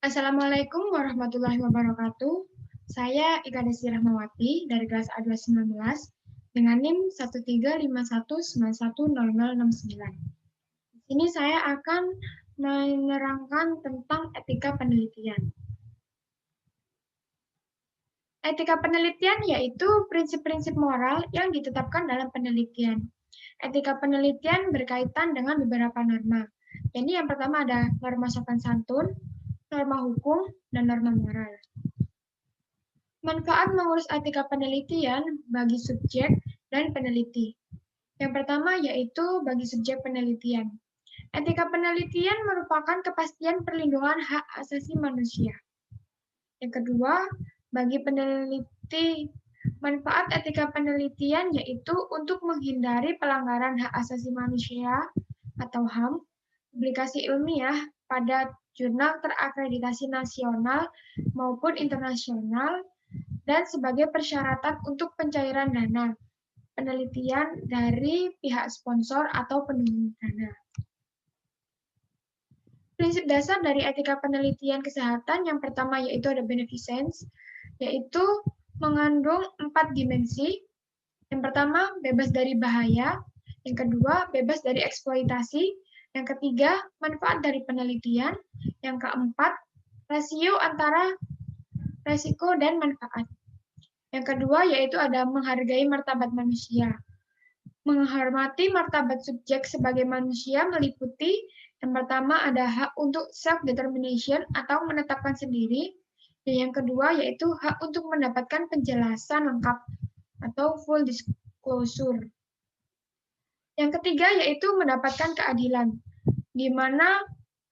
Assalamualaikum warahmatullahi wabarakatuh. Saya Ika Desi Rahmawati dari kelas A219 dengan NIM 13519100069. Di sini saya akan menerangkan tentang etika penelitian. Etika penelitian yaitu prinsip-prinsip moral yang ditetapkan dalam penelitian. Etika penelitian berkaitan dengan beberapa norma. Jadi yang pertama ada norma sopan santun, norma hukum, dan norma moral. Manfaat mengurus etika penelitian bagi subjek dan peneliti. Yang pertama yaitu bagi subjek penelitian. Etika penelitian merupakan kepastian perlindungan hak asasi manusia. Yang kedua, bagi peneliti, manfaat etika penelitian yaitu untuk menghindari pelanggaran hak asasi manusia atau HAM, publikasi ilmiah pada jurnal terakreditasi nasional maupun internasional, dan sebagai persyaratan untuk pencairan dana penelitian dari pihak sponsor atau pendukung dana. Prinsip dasar dari etika penelitian kesehatan yang pertama yaitu ada beneficence, yaitu mengandung 4 dimensi. Yang pertama, bebas dari bahaya. Yang kedua, bebas dari eksploitasi. Yang ketiga, manfaat dari penelitian. Yang keempat, rasio antara resiko dan manfaat. Yang kedua yaitu ada menghargai martabat manusia. Menghormati martabat subjek sebagai manusia meliputi yang pertama ada hak untuk self-determination atau menetapkan sendiri, dan yang kedua yaitu hak untuk mendapatkan penjelasan lengkap atau full disclosure. Yang ketiga yaitu mendapatkan keadilan, di mana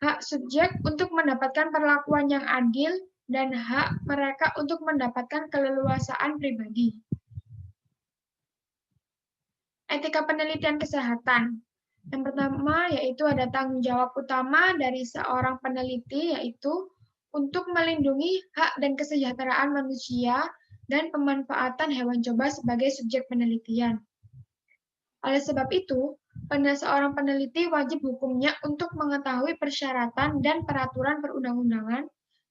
hak subjek untuk mendapatkan perlakuan yang adil dan hak mereka untuk mendapatkan keleluasaan pribadi. Etika penelitian kesehatan. Yang pertama yaitu ada tanggung jawab utama dari seorang peneliti yaitu untuk melindungi hak dan kesejahteraan manusia dan pemanfaatan hewan coba sebagai subjek penelitian. Oleh sebab itu, seorang peneliti wajib hukumnya untuk mengetahui persyaratan dan peraturan perundang-undangan,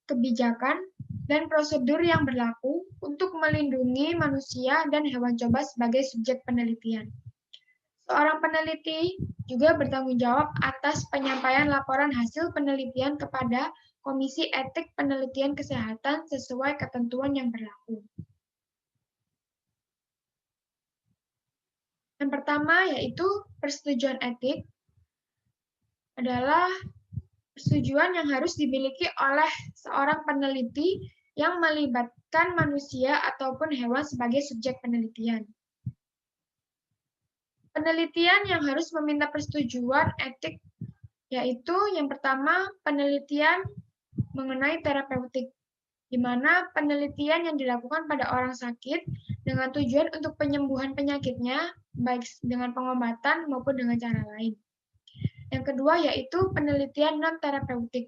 kebijakan, dan prosedur yang berlaku untuk melindungi manusia dan hewan coba sebagai subjek penelitian. Seorang peneliti juga bertanggung jawab atas penyampaian laporan hasil penelitian kepada Komisi Etik Penelitian Kesehatan sesuai ketentuan yang berlaku. Yang pertama yaitu persetujuan etik adalah persetujuan yang harus dimiliki oleh seorang peneliti yang melibatkan manusia ataupun hewan sebagai subjek penelitian. Penelitian yang harus meminta persetujuan etik yaitu yang pertama penelitian mengenai terapeutik, di mana penelitian yang dilakukan pada orang sakit dengan tujuan untuk penyembuhan penyakitnya, baik dengan pengobatan maupun dengan cara lain. Yang kedua yaitu penelitian non-terapeutik,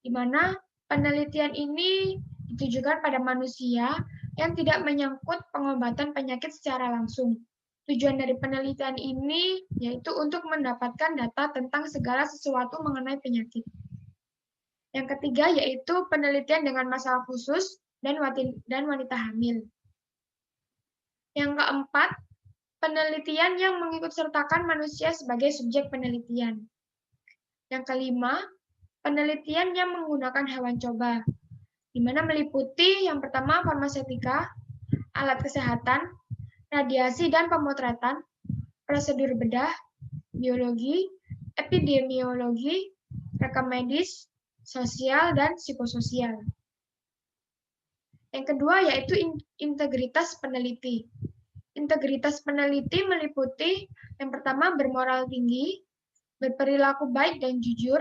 di mana penelitian ini ditujukan pada manusia yang tidak menyangkut pengobatan penyakit secara langsung. Tujuan dari penelitian ini yaitu untuk mendapatkan data tentang segala sesuatu mengenai penyakit. Yang ketiga yaitu penelitian dengan masalah khusus dan wanita hamil. Yang keempat, penelitian yang mengikutsertakan manusia sebagai subjek penelitian. Yang kelima, penelitian yang menggunakan hewan coba, di mana meliputi yang pertama farmaseutika, alat kesehatan, radiasi dan pemotretan, prosedur bedah, biologi, epidemiologi, rekam medis, sosial, dan psikososial. Yang kedua yaitu integritas peneliti. Integritas peneliti meliputi yang pertama bermoral tinggi, berperilaku baik dan jujur,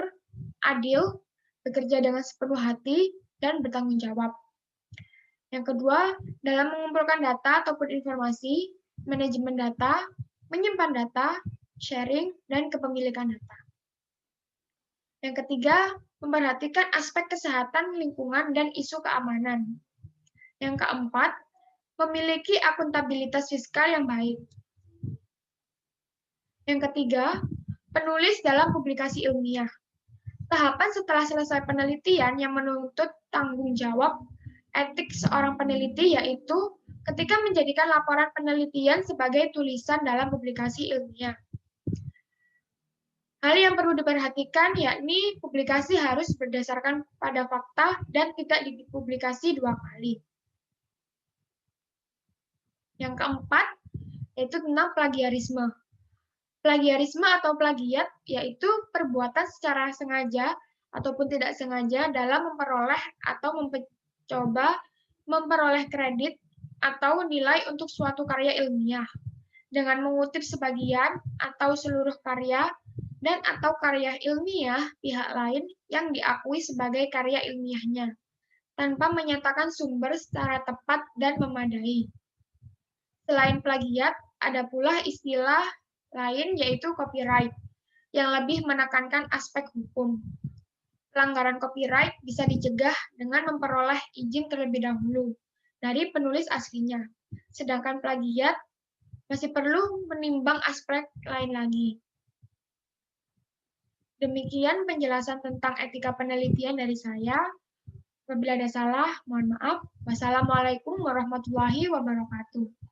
adil, bekerja dengan sepenuh hati, dan bertanggung jawab. Yang kedua, dalam mengumpulkan data ataupun informasi, manajemen data, menyimpan data, sharing, dan kepemilikan data. Yang ketiga, memperhatikan aspek kesehatan lingkungan dan isu keamanan. Yang keempat, memiliki akuntabilitas fiskal yang baik. Yang ketiga, penulis dalam publikasi ilmiah. Tahapan setelah selesai penelitian yang menuntut tanggung jawab etik seorang peneliti yaitu ketika menjadikan laporan penelitian sebagai tulisan dalam publikasi ilmiah. Hal yang perlu diperhatikan yakni publikasi harus berdasarkan pada fakta dan tidak dipublikasi 2 kali. Yang keempat, yaitu tentang plagiarisme. Plagiarisme atau plagiat yaitu perbuatan secara sengaja ataupun tidak sengaja dalam memperoleh atau mencoba memperoleh kredit atau nilai untuk suatu karya ilmiah dengan mengutip sebagian atau seluruh karya dan atau karya ilmiah pihak lain yang diakui sebagai karya ilmiahnya tanpa menyatakan sumber secara tepat dan memadai. Selain plagiat, ada pula istilah lain yaitu copyright, yang lebih menekankan aspek hukum. Pelanggaran copyright bisa dicegah dengan memperoleh izin terlebih dahulu dari penulis aslinya, sedangkan plagiat masih perlu menimbang aspek lain lagi. Demikian penjelasan tentang etika penelitian dari saya. Apabila ada salah, mohon maaf. Wassalamualaikum warahmatullahi wabarakatuh.